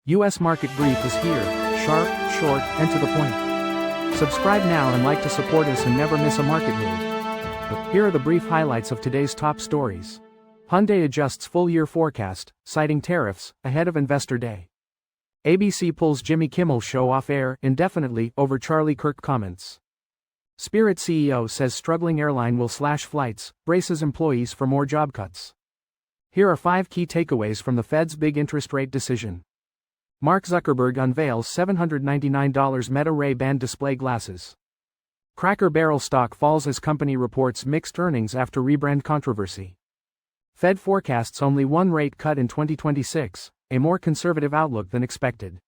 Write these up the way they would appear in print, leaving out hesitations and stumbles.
U.S. Market Brief is here, sharp, short, and to the point. Subscribe now and like to support us and never miss a market move. Here are the brief highlights of today's top stories. Hyundai adjusts full-year forecast, citing tariffs, ahead of Investor Day. ABC pulls Jimmy Kimmel show off air indefinitely over Charlie Kirk comments. Spirit CEO says struggling airline will slash flights, braces employees for more job cuts. Here are 5 key takeaways from the Fed's big interest rate decision. Mark Zuckerberg unveils $799 Meta Ray-Ban display glasses. Cracker Barrel stock falls as company reports mixed earnings after rebrand controversy. Fed forecasts only one rate cut in 2026, a more conservative outlook than expected.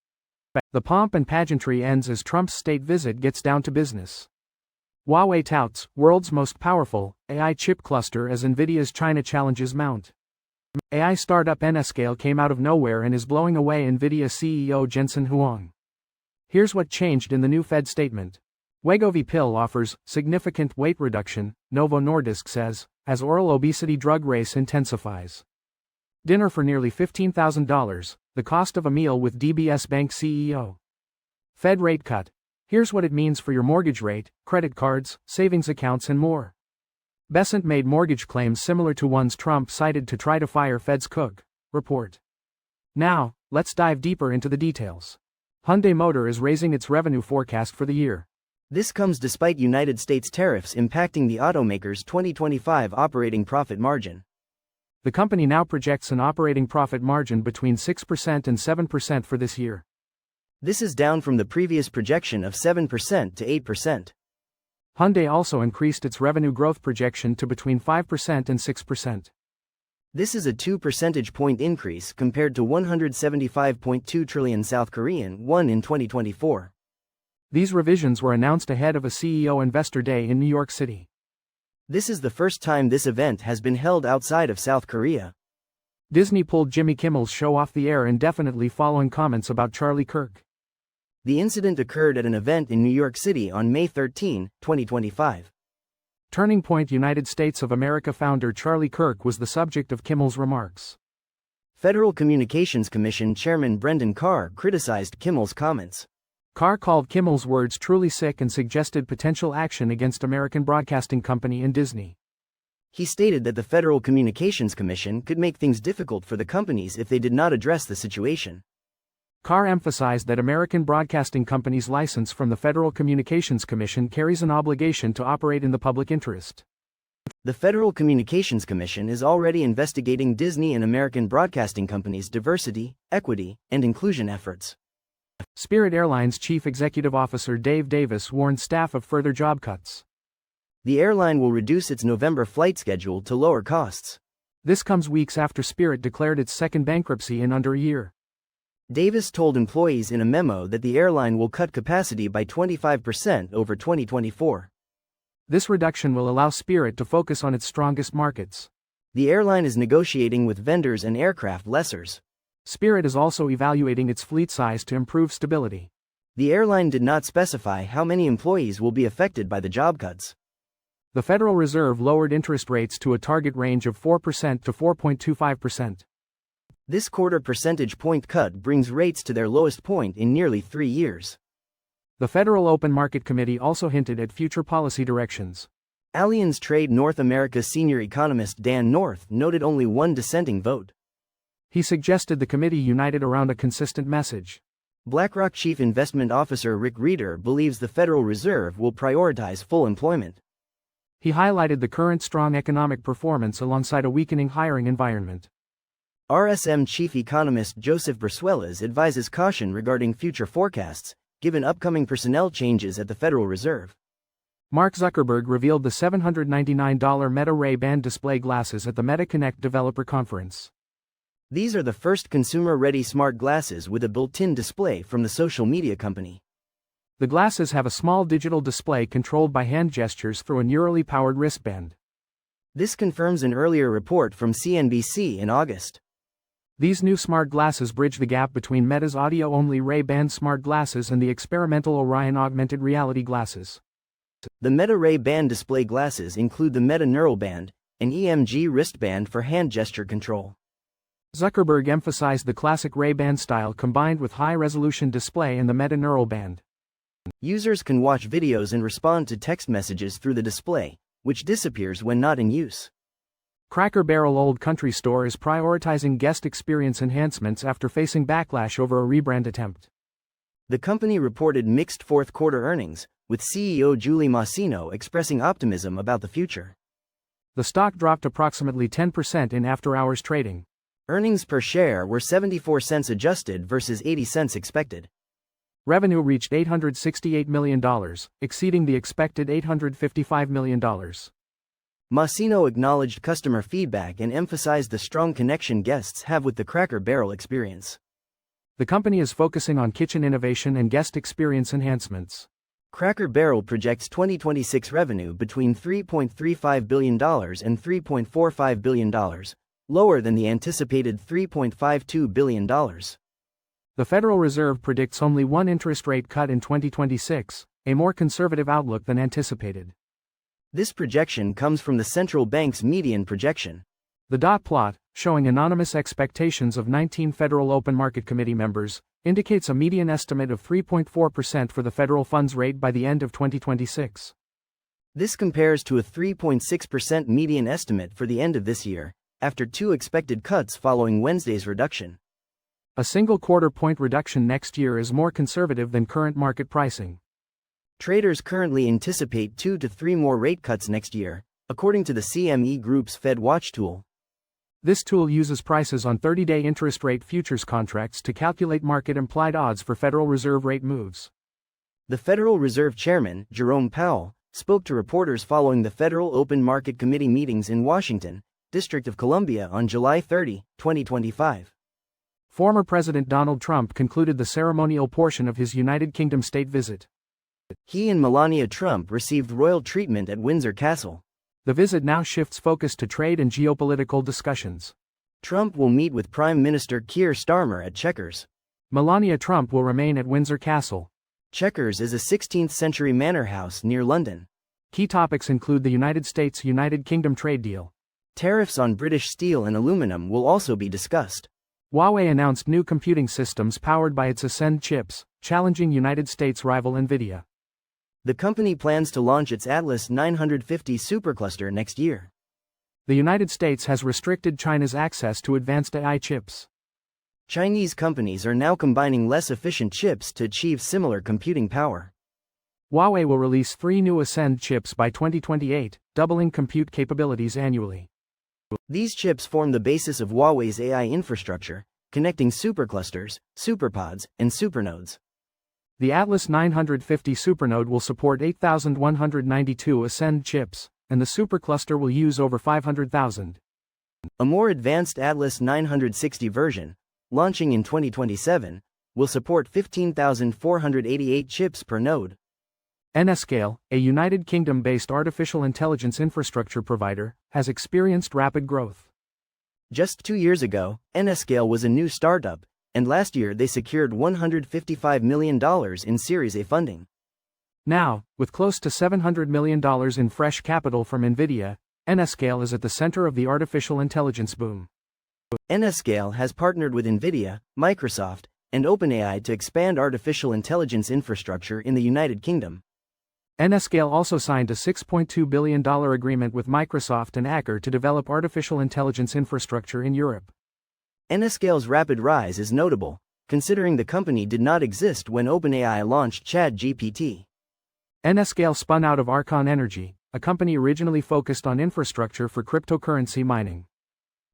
The pomp and pageantry ends as Trump's state visit gets down to business. Huawei touts world's most powerful AI chip cluster as Nvidia's China challenges mount. AI startup Nscale came out of nowhere and is blowing away Nvidia CEO Jensen Huang. Here's what changed in the new Fed statement. Wegovy pill offers significant weight reduction, Novo Nordisk says, as oral obesity drug race intensifies. Dinner for nearly $15,000, the cost of a meal with DBS Bank CEO. Fed rate cut. Here's what it means for your mortgage rate, credit cards, savings accounts and more. Besant made mortgage claims similar to ones Trump cited to try to fire Fed's Cook report. Now, let's dive deeper into the details. Hyundai Motor is raising its revenue forecast for the year. This comes despite United States tariffs impacting the automaker's 2025 operating profit margin. The company now projects an operating profit margin between 6% and 7% for this year. This is down from the previous projection of 7% to 8%. Hyundai also increased its revenue growth projection to between 5% and 6%. This is a 2 percentage point increase compared to 175.2 trillion South Korean won in 2024. These revisions were announced ahead of a CEO Investor Day in New York City. This is the first time this event has been held outside of South Korea. Disney pulled Jimmy Kimmel's show off the air indefinitely following comments about Charlie Kirk. The incident occurred at an event in New York City on May 13, 2025. Turning Point United States of America founder Charlie Kirk was the subject of Kimmel's remarks. Federal Communications Commission Chairman Brendan Carr criticized Kimmel's comments. Carr called Kimmel's words truly sick and suggested potential action against American Broadcasting Company and Disney. He stated that the Federal Communications Commission could make things difficult for the companies if they did not address the situation. Carr emphasized that American Broadcasting Company's license from the Federal Communications Commission carries an obligation to operate in the public interest. The Federal Communications Commission is already investigating Disney and American Broadcasting Company's diversity, equity, and inclusion efforts. Spirit Airlines Chief Executive Officer Dave Davis warned staff of further job cuts. The airline will reduce its November flight schedule to lower costs. This comes weeks after Spirit declared its second bankruptcy in under a year. Davis told employees in a memo that the airline will cut capacity by 25% over 2024. This reduction will allow Spirit to focus on its strongest markets. The airline is negotiating with vendors and aircraft lessors. Spirit is also evaluating its fleet size to improve stability. The airline did not specify how many employees will be affected by the job cuts. The Federal Reserve lowered interest rates to a target range of 4% to 4.25%. This quarter percentage point cut brings rates to their lowest point in nearly 3 years. The Federal Open Market Committee also hinted at future policy directions. Allianz Trade North America senior economist Dan North noted only one dissenting vote. He suggested the committee united around a consistent message. BlackRock Chief Investment Officer Rick Reeder believes the Federal Reserve will prioritize full employment. He highlighted the current strong economic performance alongside a weakening hiring environment. RSM Chief Economist Joseph Bersuelas advises caution regarding future forecasts, given upcoming personnel changes at the Federal Reserve. Mark Zuckerberg revealed the $799 Meta Ray-Ban display glasses at the Meta Connect Developer Conference. These are the first consumer-ready smart glasses with a built-in display from the social media company. The glasses have a small digital display controlled by hand gestures through a neurally powered wristband. This confirms an earlier report from CNBC in August. These new smart glasses bridge the gap between Meta's audio-only Ray-Ban smart glasses and the experimental Orion augmented reality glasses. The Meta Ray-Ban display glasses include the Meta Neural Band, an EMG wristband for hand gesture control. Zuckerberg emphasized the classic Ray-Ban style combined with high-resolution display and the Meta neural band. Users can watch videos and respond to text messages through the display, which disappears when not in use. Cracker Barrel Old Country Store is prioritizing guest experience enhancements after facing backlash over a rebrand attempt. The company reported mixed fourth-quarter earnings, with CEO Julie Masino expressing optimism about the future. The stock dropped approximately 10% in after-hours trading. Earnings per share were 74 cents adjusted versus 80 cents expected. Revenue reached $868 million, exceeding the expected $855 million. Masino acknowledged customer feedback and emphasized the strong connection guests have with the Cracker Barrel experience. The company is focusing on kitchen innovation and guest experience enhancements. Cracker Barrel projects 2026 revenue between $3.35 billion and $3.45 billion, lower than the anticipated $3.52 billion. The Federal Reserve predicts only one interest rate cut in 2026, a more conservative outlook than anticipated. This projection comes from the central bank's median projection. The dot plot, showing anonymous expectations of 19 Federal Open Market Committee members, indicates a median estimate of 3.4% for the federal funds rate by the end of 2026. This compares to a 3.6% median estimate for the end of this year, after two expected cuts following Wednesday's reduction. A single quarter-point reduction next year is more conservative than current market pricing. Traders currently anticipate 2 to 3 more rate cuts next year, according to the CME Group's Fed Watch tool. This tool uses prices on 30-day interest rate futures contracts to calculate market implied odds for Federal Reserve rate moves. The Federal Reserve Chairman, Jerome Powell, spoke to reporters following the Federal Open Market Committee meetings in Washington, District of Columbia on July 30, 2025. Former President Donald Trump concluded the ceremonial portion of his United Kingdom state visit. He and Melania Trump received royal treatment at Windsor Castle. The visit now shifts focus to trade and geopolitical discussions. Trump will meet with Prime Minister Keir Starmer at Chequers. Melania Trump will remain at Windsor Castle. Chequers is a 16th-century manor house near London. Key topics include the United States-United Kingdom trade deal. Tariffs on British steel and aluminum will also be discussed. Huawei announced new computing systems powered by its Ascend chips, challenging United States rival Nvidia. The company plans to launch its Atlas 950 supercluster next year. The United States has restricted China's access to advanced AI chips. Chinese companies are now combining less efficient chips to achieve similar computing power. Huawei will release 3 new Ascend chips by 2028, doubling compute capabilities annually. These chips form the basis of Huawei's AI infrastructure, connecting superclusters, superpods, and supernodes. The Atlas 950 supernode will support 8,192 Ascend chips, and the supercluster will use over 500,000. A more advanced Atlas 960 version, launching in 2027, will support 15,488 chips per node. Nscale, a United Kingdom-based artificial intelligence infrastructure provider, has experienced rapid growth. Just 2 years ago, Nscale was a new startup, and last year they secured $155 million in Series A funding. Now, with close to $700 million in fresh capital from Nvidia, Nscale is at the center of the artificial intelligence boom. Nscale has partnered with Nvidia, Microsoft, and OpenAI to expand artificial intelligence infrastructure in the United Kingdom. Nscale also signed a $6.2 billion agreement with Microsoft and Aker to develop artificial intelligence infrastructure in Europe. Nscale's rapid rise is notable, considering the company did not exist when OpenAI launched ChatGPT. Nscale spun out of Archon Energy, a company originally focused on infrastructure for cryptocurrency mining.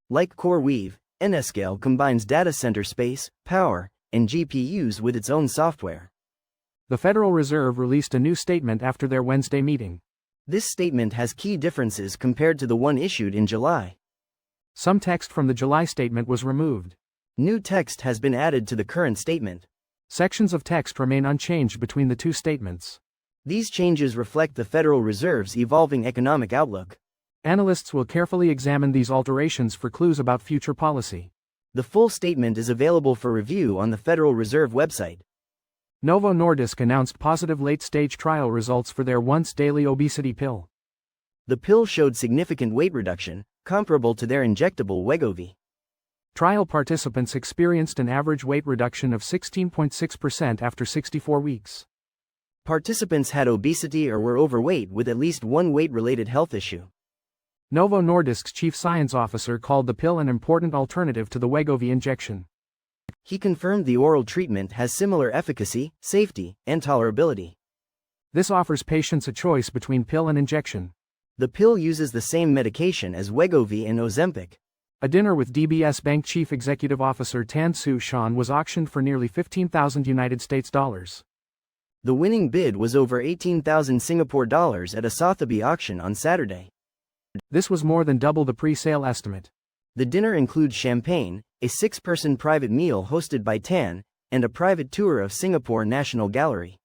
Like CoreWeave, Nscale combines data center space, power, and GPUs with its own software. The Federal Reserve released a new statement after their Wednesday meeting. This statement has key differences compared to the one issued in July. Some text from the July statement was removed. New text has been added to the current statement. Sections of text remain unchanged between the two statements. These changes reflect the Federal Reserve's evolving economic outlook. Analysts will carefully examine these alterations for clues about future policy. The full statement is available for review on the Federal Reserve website. Novo Nordisk announced positive late-stage trial results for their once-daily obesity pill. The pill showed significant weight reduction, comparable to their injectable Wegovy. Trial participants experienced an average weight reduction of 16.6% after 64 weeks. Participants had obesity or were overweight with at least one weight-related health issue. Novo Nordisk's chief science officer called the pill an important alternative to the Wegovy injection. He confirmed the oral treatment has similar efficacy, safety, and tolerability. This offers patients a choice between pill and injection. The pill uses the same medication as Wegovy and Ozempic. A dinner with DBS Bank Chief Executive Officer Tan Su-shan was auctioned for nearly $15,000. The winning bid was over 18,000 Singapore dollars at a Sotheby auction on Saturday. This was more than double the pre-sale estimate. The dinner includes champagne, a 6-person private meal hosted by Tan, and a private tour of Singapore National Gallery.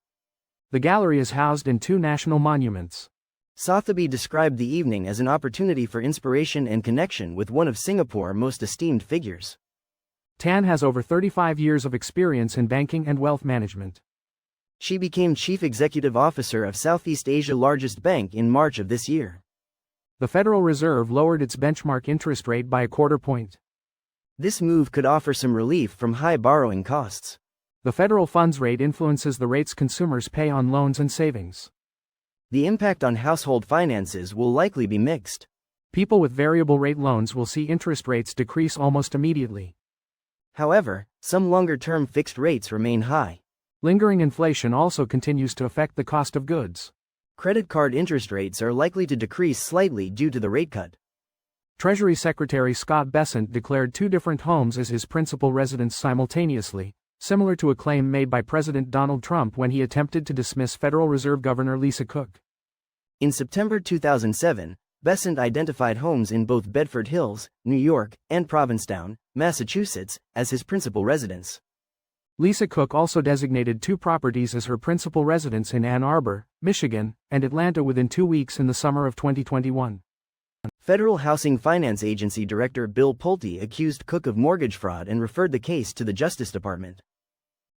The gallery is housed in 2 national monuments. Sotheby described the evening as an opportunity for inspiration and connection with one of Singapore's most esteemed figures. Tan has over 35 years of experience in banking and wealth management. She became Chief Executive Officer of Southeast Asia's largest bank in March of this year. The Federal Reserve lowered its benchmark interest rate by a quarter point. This move could offer some relief from high borrowing costs. The federal funds rate influences the rates consumers pay on loans and savings. The impact on household finances will likely be mixed. People with variable rate loans will see interest rates decrease almost immediately. However, some longer-term fixed rates remain high. Lingering inflation also continues to affect the cost of goods. Credit card interest rates are likely to decrease slightly due to the rate cut. Treasury Secretary Scott Bessent declared 2 different homes as his principal residence simultaneously, similar to a claim made by President Donald Trump when he attempted to dismiss Federal Reserve Governor Lisa Cook. In September 2007, Bessent identified homes in both Bedford Hills, New York, and Provincetown, Massachusetts, as his principal residence. Lisa Cook also designated 2 properties as her principal residence in Ann Arbor, Michigan, and Atlanta within 2 weeks in the summer of 2021. Federal Housing Finance Agency Director Bill Pulte accused Cook of mortgage fraud and referred the case to the Justice Department.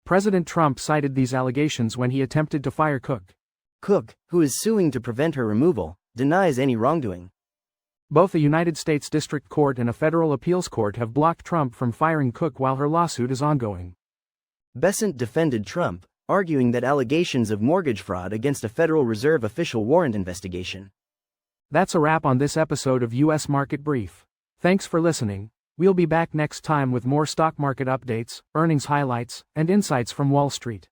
President Trump cited these allegations when he attempted to fire Cook. Cook, who is suing to prevent her removal, denies any wrongdoing. Both a United States District Court and a federal appeals court have blocked Trump from firing Cook while her lawsuit is ongoing. Bessent defended Trump, arguing that allegations of mortgage fraud against a Federal Reserve official warrant investigation. That's a wrap on this episode of U.S. Market Brief. Thanks for listening. We'll be back next time with more stock market updates, earnings highlights, and insights from Wall Street.